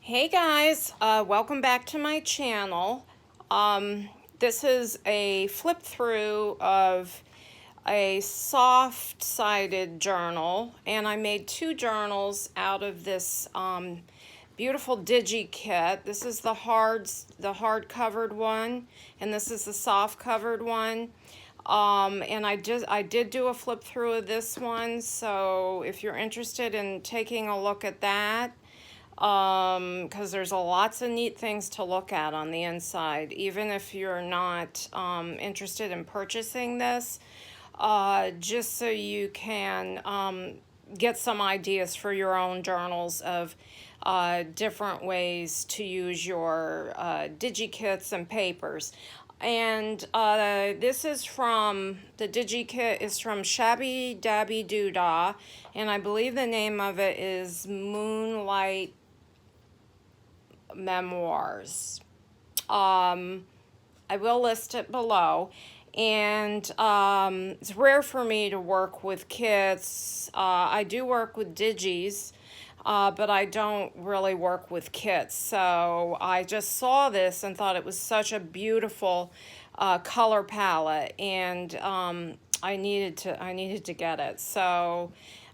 Hey guys, welcome back to my channel. This is a flip through of a soft-sided journal, and I made two journals out of this beautiful digi kit. This is the hard covered one, and this is the soft covered one. And I did do a flip through of this one, so if you're interested in taking a look at that, because there's lots of neat things to look at on the inside, even if you're not interested in purchasing this, just so you can get some ideas for your own journals of different ways to use your DigiKits and papers. And this is from, the DigiKit is from Shabbydabbydoodah, and I believe the name of it is Moonlight memoirs. I will list it below. And it's rare for me to work with kits. I do work with digis, but I don't really work with kits. So I just saw this and thought it was such a beautiful color palette, and I needed to get it. So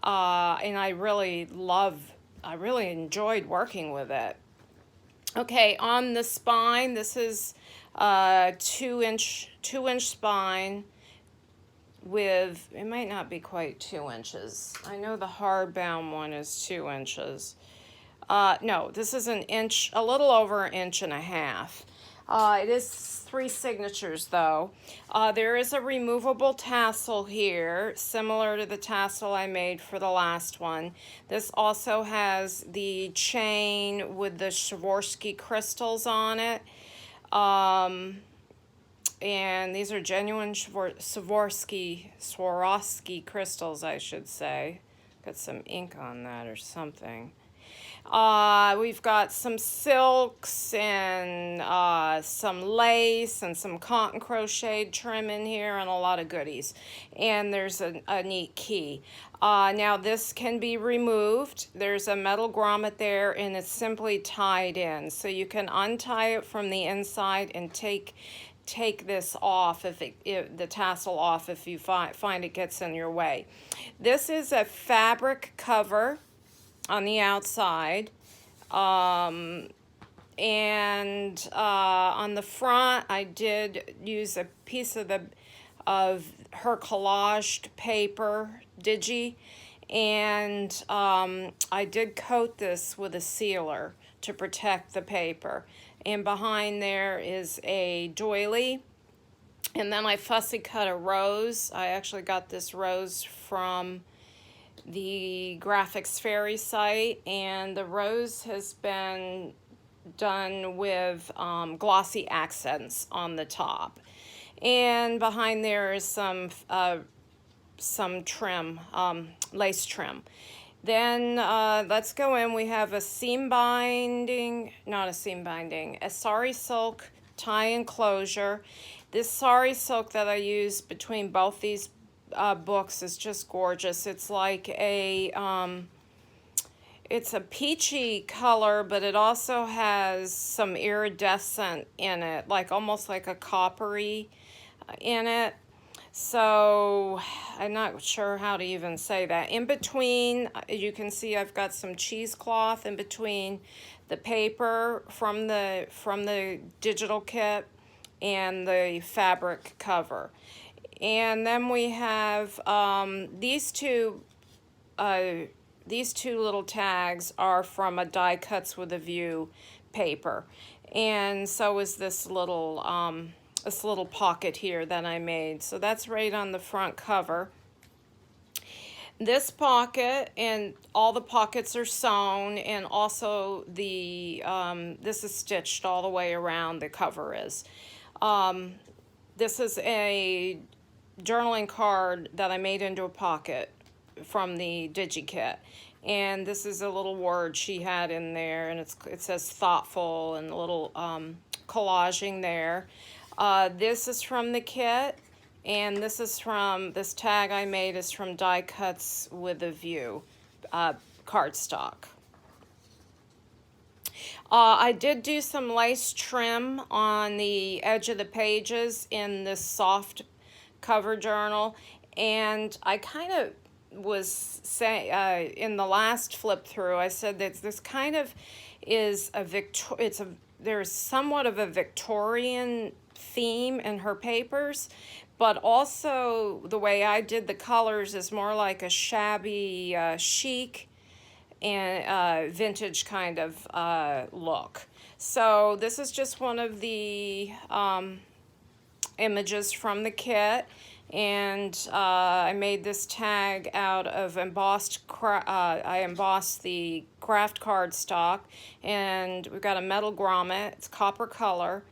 and I really enjoyed working with it. Okay, on the spine, this is 2-inch spine with, it might not be quite 2 inches. I know the hardbound one is 2 inches. No, this is an inch, a little over 1.5 inches. It is 3 signatures though. There is a removable tassel here, similar to the tassel I made for the last one. This also has the chain with the Swarovski crystals on it. And these are genuine Swarovski crystals, I should say. Got some ink on that or something. We've got some silks and some lace and some cotton crocheted trim in here and a lot of goodies. And there's a neat key. Now this can be removed. There's a metal grommet there, and it's simply tied in. So you can untie it from the inside and take this off, the tassel off, if you find it gets in your way. This is a fabric cover on the outside, and on the front I did use a piece of her collaged paper digi, and I did coat this with a sealer to protect the paper. And behind there is a doily, and then I fussy cut a rose. I actually got this rose from the Graphics Fairy site, and the rose has been done with glossy accents on the top. And behind there is some trim, lace trim. Then let's go in. We have a seam binding, not a seam binding, a sari silk tie enclosure. This sari silk that I use between both these books is just gorgeous. It's like it's a peachy color, but it also has some iridescent in it, like almost like a coppery in it. So I'm not sure how to even say that. In between, you can see I've got some cheesecloth in between the paper from the digital kit and the fabric cover. And then we have these two little tags are from a Die Cuts with a View paper, and so is this little pocket here that I made. So that's right on the front cover. This pocket, and all the pockets are sewn, and also the this is stitched all the way around. The cover is. This is a journaling card that I made into a pocket from the DigiKit, and this is a little word she had in there, and it says thoughtful, and a little collaging there. This is from the kit, and this tag I made is from Die Cuts with a View cardstock. I did do some lace trim on the edge of the pages in this soft cover journal, and I kind of was saying in the last flip through, I said that this kind of is there's somewhat of a Victorian theme in her papers, but also the way I did the colors is more like a shabby, chic, and vintage kind of look. So this is just one of the images from the kit, and I made this tag out of I embossed the craft cardstock, and we've got a metal grommet, it's copper color,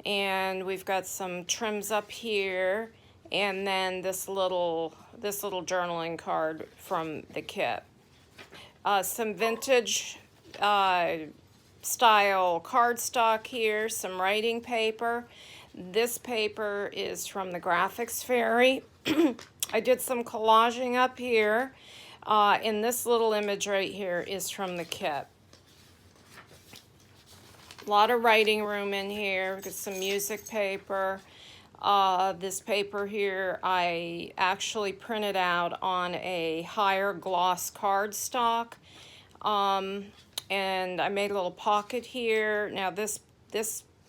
and we've got some trims up here, and then this little journaling card from the kit. Some vintage style cardstock here, some writing paper. This paper is from the Graphics Fairy. I did some collaging up here, and this little image right here is from the kit. A lot of writing room in here. We've got some music paper. This paper here I actually printed out on a higher gloss cardstock, and I made a little pocket here. Now this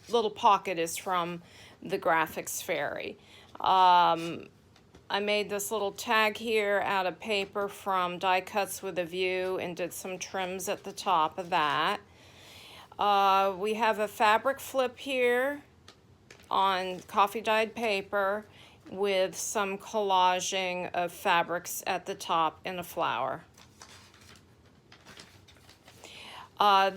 little pocket is from the Graphics Fairy. I made this little tag here out of paper from Die Cuts with a View and did some trims at the top of that. We have a fabric flip here on coffee dyed paper with some collaging of fabrics at the top in a flower.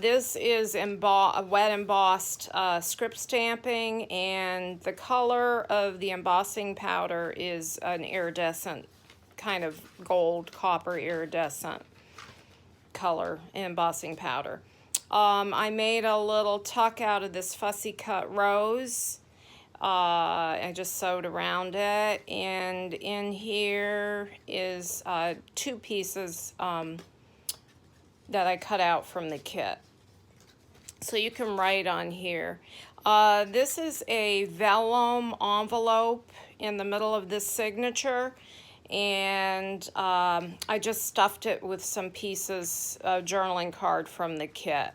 This is wet embossed script stamping, and the color of the embossing powder is an iridescent, kind of gold, copper iridescent color embossing powder. I made a little tuck out of this fussy cut rose. I just sewed around it, and in here is 2 pieces that I cut out from the kit. So you can write on here. This is a vellum envelope in the middle of this signature, and I just stuffed it with some pieces of journaling card from the kit.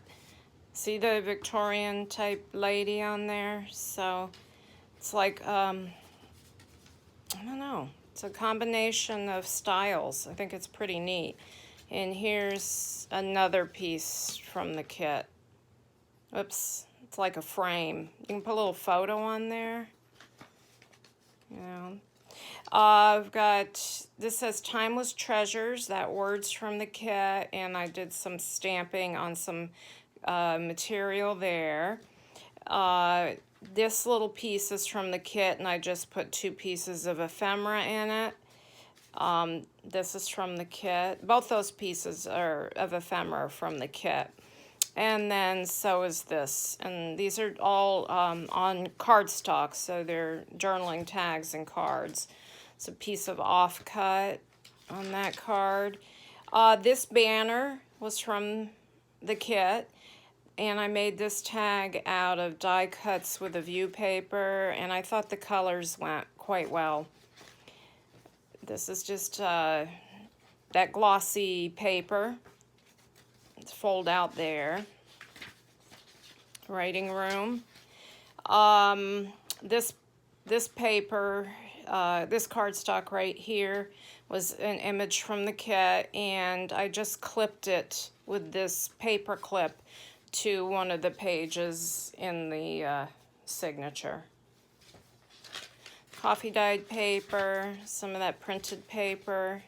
See the Victorian type lady on there? So it's like, I don't know, it's a combination of styles. I think it's pretty neat. And here's another piece from the kit. Oops, it's like a frame. You can put a little photo on there. You know. I've got, this says Timeless Treasures, that word's from the kit, and I did some stamping on some material there. This little piece is from the kit, and I just put 2 pieces of ephemera in it. This is from the kit. Both those pieces are of ephemera from the kit. And then so is this. And these are all on cardstock, so they're journaling tags and cards. It's a piece of offcut on that card. This banner was from the kit, and I made this tag out of Die Cuts with a View paper, and I thought the colors went quite well. This is just that glossy paper. It's fold out there. Writing room. This paper, this cardstock right here was an image from the kit, and I just clipped it with this paper clip to one of the pages in the signature. Coffee dyed paper, some of that printed paper.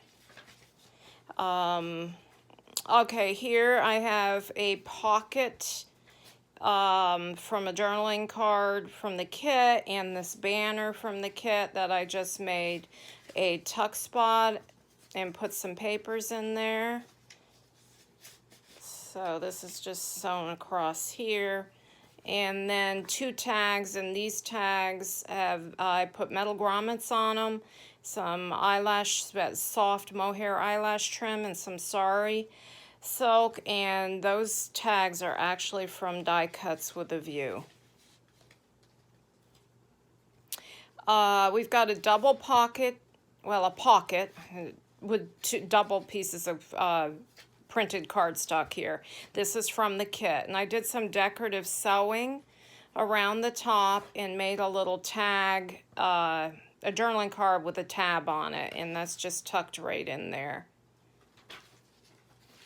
Okay, here I have a pocket from a journaling card from the kit, and this banner from the kit that I just made a tuck spot and put some papers in there. So this is just sewn across here. And then 2 tags, and these tags have, I put metal grommets on them, some eyelash, soft mohair eyelash trim, and some sari. silk, and those tags are actually from Die Cuts with a View. We've got a double pocket, well, a pocket with two double pieces of printed cardstock here. This is from the kit, and I did some decorative sewing around the top and made a little tag, a journaling card with a tab on it, and that's just tucked right in there.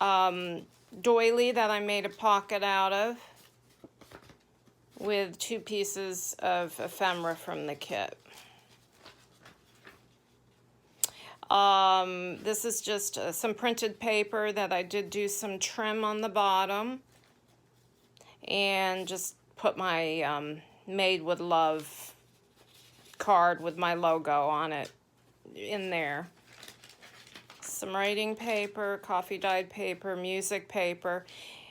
Doily that I made a pocket out of with 2 pieces of ephemera from the kit. This is just some printed paper that I did do some trim on the bottom and just put my Made with Love card with my logo on it in there. Some writing paper, coffee dyed paper, music paper.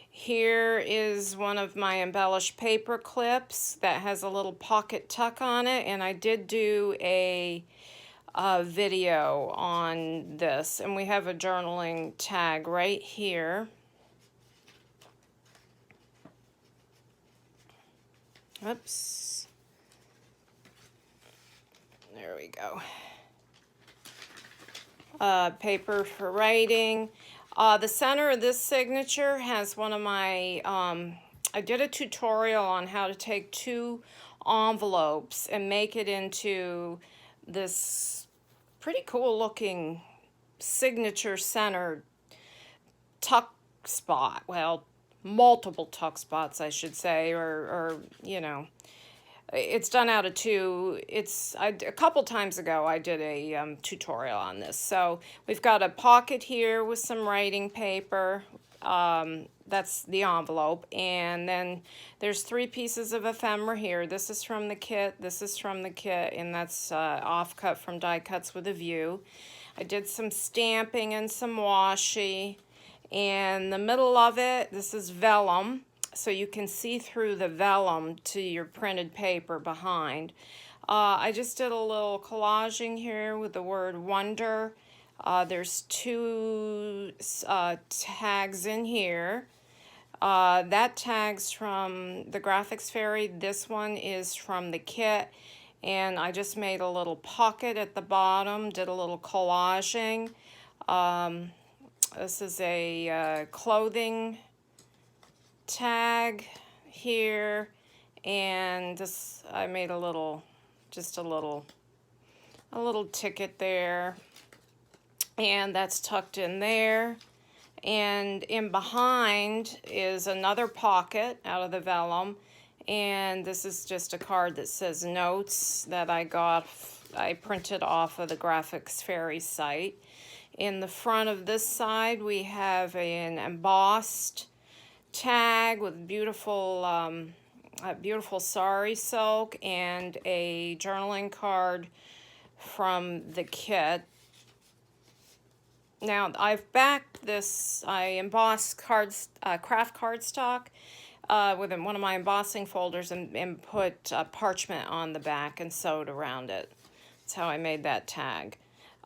Here is one of my embellished paper clips that has a little pocket tuck on it, and I did do a video on this, and we have a journaling tag right here. Oops. There we go. Paper for writing. The center of this signature has one of my, I did a tutorial on how to take 2 envelopes and make it into this pretty cool looking signature center tuck spot. Well, multiple tuck spots, I should say, or you know, it's done out of 2. A couple times ago I did a tutorial on this. So we've got a pocket here with some writing paper. That's the envelope, and then there's 3 pieces of ephemera here. This is from the kit, this is from the kit, and that's offcut from Die Cuts with a View. I did some stamping and some washi, and the middle of it, this is vellum, so you can see through the vellum to your printed paper behind. I just did a little collaging here with the word wonder. There's 2 tags in here. That tag's from the Graphics Fairy. This one is from the kit, and I just made a little pocket at the bottom, did a little collaging. This is a clothing tag here, and this I made a little, just a little ticket there, and that's tucked in there. And in behind is another pocket out of the vellum, and this is just a card that says notes that I printed off of the Graphics Fairy site. In the front of this side we have an embossed tag with beautiful beautiful sari silk and a journaling card from the kit. Now, I've backed this, I embossed craft cardstock with one of my embossing folders and put parchment on the back and sewed around it. That's how I made that tag.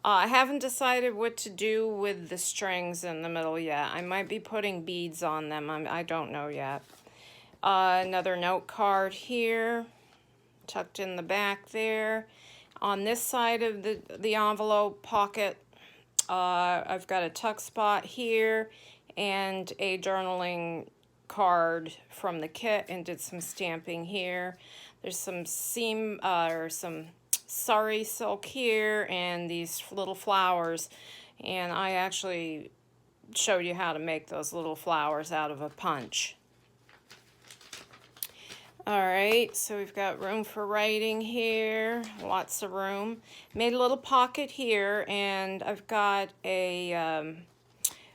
I haven't decided what to do with the strings in the middle yet. I might be putting beads on them. I don't know yet. Another note card here, tucked in the back there. On this side of the envelope pocket, I've got a tuck spot here and a journaling card from the kit, and did some stamping here. There's some seam or some sari silk here and these little flowers, and I actually showed you how to make those little flowers out of a punch. Alright, so we've got room for writing here, lots of room. Made a little pocket here, and I've got a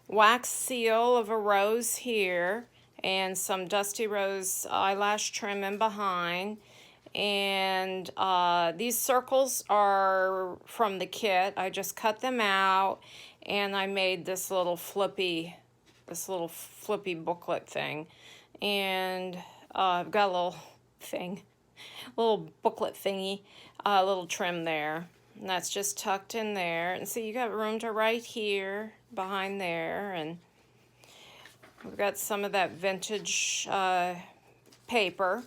wax seal of a rose here, and some Dusty Rose eyelash trim in behind. And these circles are from the kit. I just cut them out, and I made this little flippy booklet thing. And I've got a little thing, little booklet thingy, a little trim there, and that's just tucked in there. And so you got room to write here, behind there, and We've got some of that vintage paper.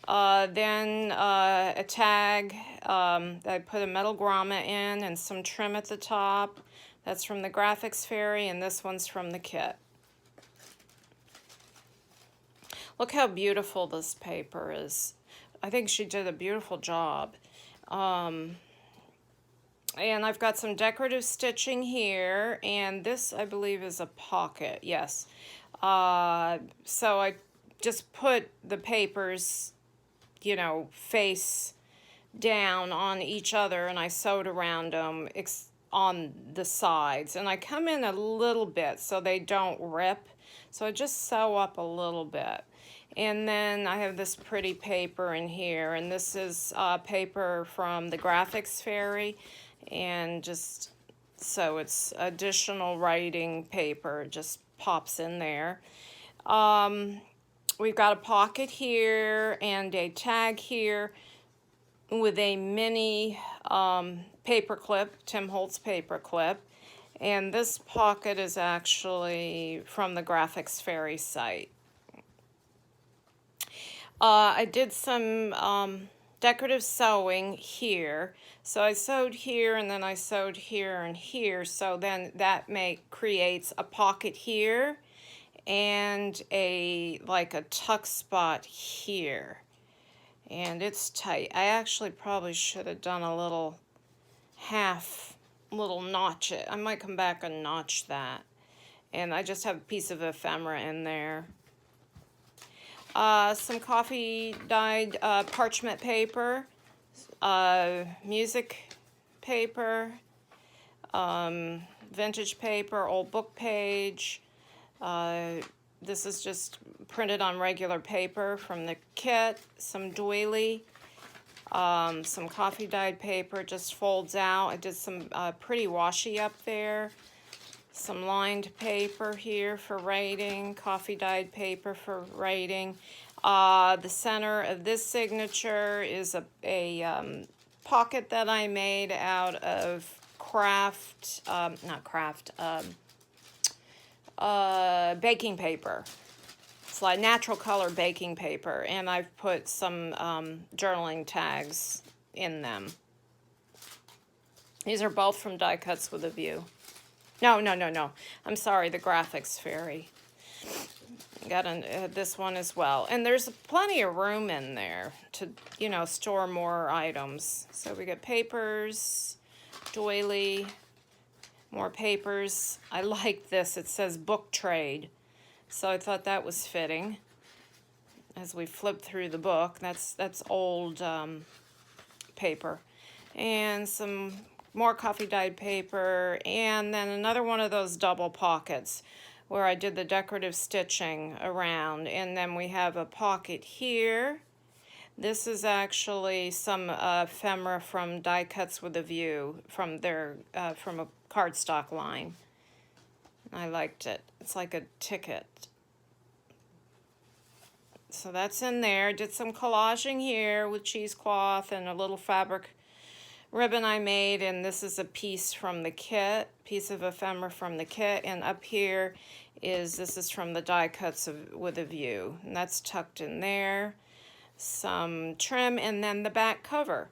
Then a tag that I put a metal grommet in and some trim at the top. That's from the Graphics Fairy, and this one's from the kit. Look how beautiful this paper is. I think she did a beautiful job. And I've got some decorative stitching here, and this I believe is a pocket, yes. So I just put the papers, you know, face down on each other, and I sewed around them on the sides, and I come in a little bit so they don't rip, so I just sew up a little bit. And then I have this pretty paper in here, and this is paper from the Graphics Fairy, and just so it's additional writing paper, just pops in there. We've got a pocket here and a tag here with a mini paper clip, Tim Holtz paper clip, and this pocket is actually from the Graphics Fairy site. I did some decorative sewing here. So I sewed here, and then I sewed here and here, so then that creates a pocket here and like a tuck spot here. And it's tight. I actually probably should have done a little notch it. I might come back and notch that. And I just have a piece of ephemera in there. Some coffee dyed parchment paper, music paper, vintage paper, old book page. This is just printed on regular paper from the kit, some doily, some coffee dyed paper, just folds out. I did some pretty washi up there. Some lined paper here for writing, coffee dyed paper for writing. The center of this signature is a pocket that I made out of baking paper. It's like natural color baking paper, and I've put some journaling tags in them. These are both from Die Cuts with a View. No. I'm sorry, the Graphics Fairy. Got this one as well. And there's plenty of room in there to, you know, store more items. So we got papers, doily, more papers. I like this. It says book trade. So I thought that was fitting as we flip through the book. That's old paper. And some more coffee dyed paper, and then another one of those double pockets where I did the decorative stitching around. And then we have a pocket here. This is actually some ephemera from Die Cuts with a View from their from a cardstock line. I liked it. It's like a ticket. So that's in there. Did some collaging here with cheesecloth and a little fabric ribbon I made, and this is a piece from the kit, piece of ephemera from the kit, and up here this is from the Die Cuts with a View, and that's tucked in there. Some trim, and then the back cover.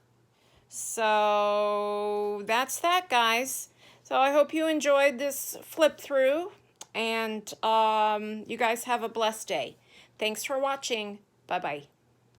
So that's that, guys. So I hope you enjoyed this flip through, and you guys have a blessed day. Thanks for watching. Bye-bye.